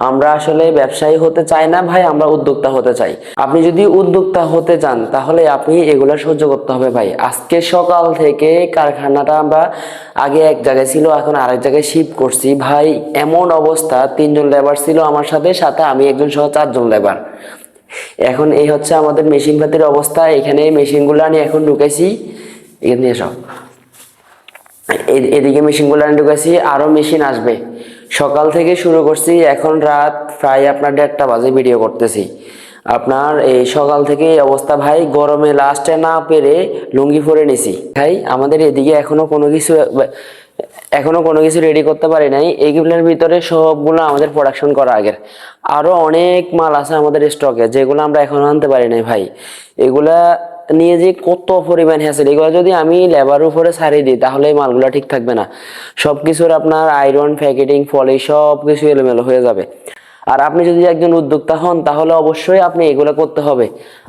আমরা আসলে ব্যবসায়ী হতে চাই না ভাই, আমরা উদ্যোক্তা হতে চাই। আপনি যদি উদ্যোক্তা হতে চান তাহলে আপনি এগুলা সহ্য করতে হবে ভাই। আজকে সকাল থেকে কারখানাটা আমরা আগে এক জায়গায় ছিল, এখন আরেক জায়গায় শিফট করছি ভাই। এমন অবস্থা, 3জন লেবার ছিল আমার সাথে, সাথে আমি একজন সহ 4জন লেবার। এখন এই হচ্ছে আমাদের মেশিন পাতির অবস্থা। এখানে মেশিনগুলো আমি এখন ঢুকেছি, এখানে সব এদিকে মেশিনগুলো আমি ঢুকেছি, আরো মেশিন আসবে। সকাল থেকে শুরু করছি, এখন রাত প্রায় আপনার 1:30 বাজে ভিডিও করতেছি। আপনার এই সকাল থেকে এই অবস্থা ভাই, গরমে লাস্টে না পেরে লুঙ্গি পরে নিছি ভাই। আমাদের এদিকে এখনো কোনো কিছু রেডি করতে পারি নাই। এইগুলোর ভিতরে সবগুলো আমাদের প্রোডাকশন করা আগের। আরো অনেক মাল আছে আমাদের স্টকে, যেগুলো আমরা এখনো আনতে পারি নাই ভাই। এগুলা নিয়ে যে কত পরিমাণ হ্যাসেল, এগুলো যদি আমি লেবার উপরে ছাড়িয়ে দিই তাহলে এই মালগুলো ঠিক থাকবে না। সবকিছুর আপনার আয়রন, প্যাকেটিং, পলিশ সবকিছু এলোমেলো হয়ে যাবে। আর আপনি যদি একজন উদ্যোক্তা হন তাহলে অবশ্যই আপনি এগুলো করতে হবে।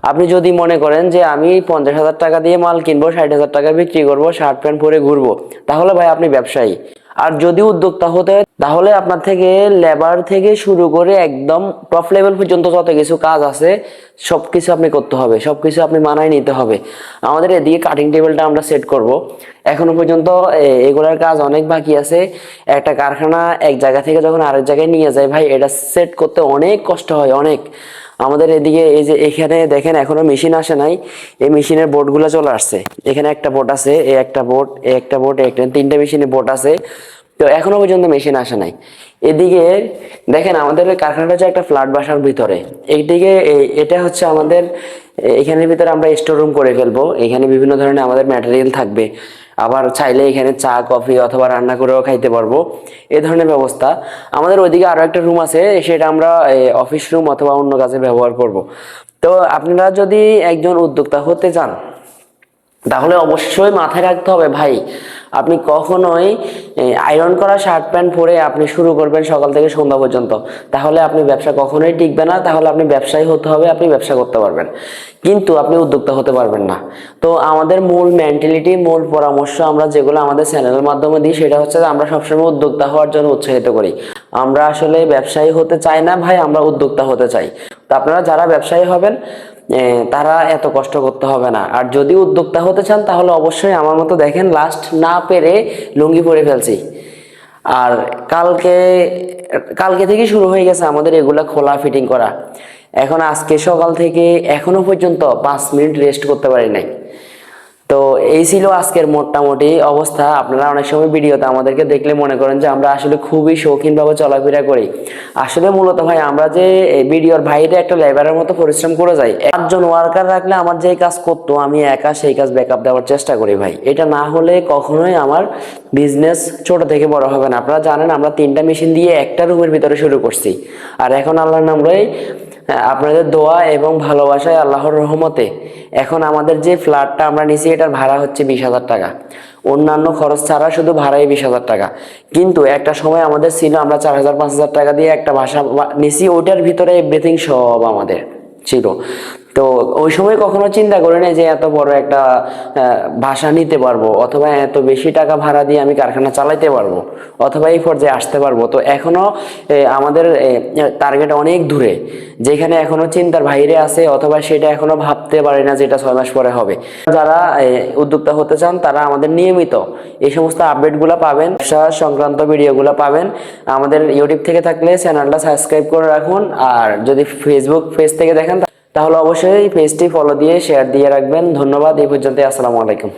আপনি যদি মনে করেন যে আমি 50,000 টাকা দিয়ে মাল কিনবো, 60,000 টাকা বিক্রি করবো, শার্ট প্যান্ট পরে ঘুরবো, তাহলে ভাই আপনি ব্যবসায়ী। আর যদি উদ্যোক্তা হতে হয় তাহলে আপনার থেকে লেবার থেকে শুরু করে একদম টপ লেভেল পর্যন্ত যত কিছু কাজ আছে সবকিছু আপনি করতে হবে, সবকিছু আপনি মানায় নিতে হবে। আমাদের এদিকে কাটিং টেবিলটা আমরা সেট করব। এখনো পর্যন্ত এগুলার কাজ অনেক বাকি আছে। একটা কারখানা এক জায়গা থেকে যখন আরেক জায়গায় নিয়ে যায় ভাই, এটা সেট করতে অনেক কষ্ট হয়, অনেক। আমাদের এদিকে এই যে এখানে দেখেন এখনো মেশিন আসে নাই, এই মেশিনের বোর্ডগুলো চলে আসছে। এখানে একটা বোর্ড আছে, এই একটা বোর্ড, এই একটা বোর্ড, একটা, 3টে মেশিনের বোর্ড আছে। তো এখনো পর্যন্ত মেশিন আসে নাই। এদিকে দেখেন আমাদের কারখানাটা হচ্ছে একটা ফ্ল্যাট বাসার ভিতরে। এইদিকে এটা হচ্ছে আমাদের, এখানের ভিতরে আমরা স্টোর রুম করে ফেলবো। এখানে বিভিন্ন ধরনের আমাদের ম্যাটেরিয়াল থাকবে। আবার চাইলে এখানে চা কফি অথবা রান্না করেও খাইতে পারবো, এ ধরনের ব্যবস্থা। আমাদের ওইদিকে আরো একটা রুম আছে, সেটা আমরা অফিস রুম অথবা অন্য কাজে ব্যবহার করব। তো আপনারা যদি একজন উদ্যোক্তা হতে চান তাহলে অবশ্যই মাথায় রাখতে হবে ভাই, আপনি কখনোই আয়রন করা শার্ট প্যান্ট পরে আপনি শুরু করবেন সকাল থেকে সন্ধ্যা পর্যন্ত, তাহলে আপনি ব্যবসা কখনোই টিকবে না। তাহলে আপনি ব্যবসায়ী হতে হবে, আপনি ব্যবসা করতে পারবেন কিন্তু আপনি উদ্যোক্তা হতে পারবেন না। তো আমাদের মূল মেন্টালিটি, মূল পরামর্শ আমরা যেগুলো আমাদের চ্যানেলের মাধ্যমে দিই সেটা হচ্ছে যে আমরা সবসময় উদ্যোক্তা হওয়ার জন্য উৎসাহিত করি। আমরা আসলে ব্যবসায়ী হতে চাই না ভাই, আমরা উদ্যোক্তা হতে চাই। তো আপনারা যারা ব্যবসায়ী হবেন তারা এত কষ্ট করতে হবে না। আর যদি উদ্যোক্তা হতে চান তাহলে অবশ্যই আমার মতো দেখেন লাস্ট না পেরে লুঙ্গি পরে ফেলছি। আর কালকে কালকে থেকে শুরু হয়ে গেছে আমাদের এগুলা খোলা ফিটিং করা। এখন আজকে সকাল থেকে এখনো পর্যন্ত 5 মিনিট রেস্ট করতে পারি নাই। তো এই ছিল আজকের মোটামুটি অবস্থা। আপনারা অনেক সময় ভিডিওতে আমাদেরকে দেখলে মনে করেন যে আমরা আসলে খুবই শৌখিন ভাবে চলাফেরা করি। আসলে মূলত ভাই আমরা যে ভিডিওর বাইরে একটা লেবারের মতো পরিশ্রম করে যাই। 5জন ওয়ার্কার রাখলে আমার যে কাজ করতো আমি একা সেই কাজ ব্যাকআপ দেওয়ার চেষ্টা করি ভাই। এটা না হলে কখনোই আমার বিজনেস ছোট থেকে বড় হবে না। আপনারা জানেন আমরা 3টা মেশিন দিয়ে একটা রুমের ভিতরে শুরু করছি। আর এখন আল্লাহর নাম লই, আপনাদের দোয়া এবং ভালোবাসায়, আল্লাহর রহমতে এখন আমাদের যে ফ্ল্যাটটা আমরা নিছি এটার ভাড়া হচ্ছে 20,000 টাকা। অন্যান্য খরচ ছাড়া শুধু ভাড়াই 20,000 টাকা। কিন্তু একটা সময় আমাদের ছিল আমরা 4,000-5,000 টাকা দিয়ে একটা বাসা নিছি, ওইটার ভিতরে এভরিথিং সব আমাদের ছিল। তো ওই সময় কখনো চিন্তা করি না যে এত বড় একটা ভাষা নিতে পারবো অথবা এত বেশি টাকা ভাড়া দিয়ে আমি কারখানা চালাইতে পারবো অথবা এই পর্যায়ে আসতে পারবো। তো এখনো আমাদের টার্গেট অনেক দূরে, যেখানে এখনো চিন্তার বাইরে আছে অথবা সেটা এখনো ভাবতে পারি না যেটা 6 মাস পরে হবে। যারা উদ্যোক্তা হতে চান তারা আমাদের নিয়মিত এই সমস্ত আপডেটগুলো পাবেন, ব্যবসা সংক্রান্ত ভিডিওগুলো পাবেন। আমাদের ইউটিউব থেকে থাকলে চ্যানেলটা সাবস্ক্রাইব করে রাখুন, আর যদি ফেসবুক পেজ থেকে দেখেন তাহলে অবশ্যই পেজটি ফলো দিয়ে শেয়ার দিয়ে রাখবেন। ধন্যবাদ। এই পর্যন্ত, আসসালামু আলাইকুম।